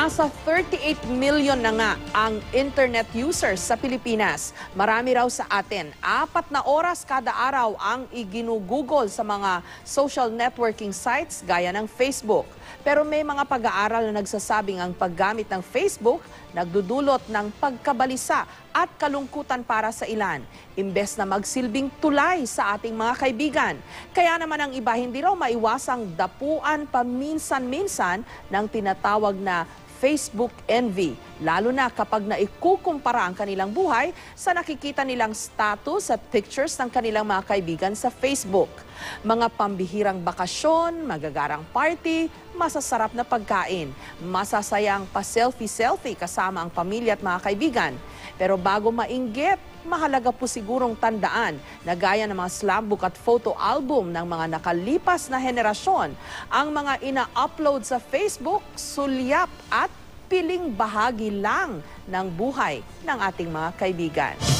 Nasa 38 million na nga ang internet users sa Pilipinas. Marami raw sa atin, 4 na oras kada araw ang iginugugol sa mga social networking sites gaya ng Facebook. Pero may mga pag-aaral na nagsasabing ang paggamit ng Facebook nagdudulot ng pagkabalisa at kalungkutan para sa ilan, imbes na magsilbing tulay sa ating mga kaibigan. Kaya naman ang iba hindi raw maiwasang dapuan paminsan-minsan ng tinatawag na Facebook envy, lalo na kapag naikukumpara ang kanilang buhay sa nakikita nilang status at pictures ng kanilang mga kaibigan sa Facebook. Mga pambihirang bakasyon, magagarang party, masasarap na pagkain, masasayang pa-selfie-selfie kasama ang pamilya at mga kaibigan. Pero bago mainggit, mahalaga po sigurong tandaan na gaya ng mga slumbook at photo album ng mga nakalipas na henerasyon, ang mga ina-upload sa Facebook, sulyap at piling bahagi lang ng buhay ng ating mga kaibigan.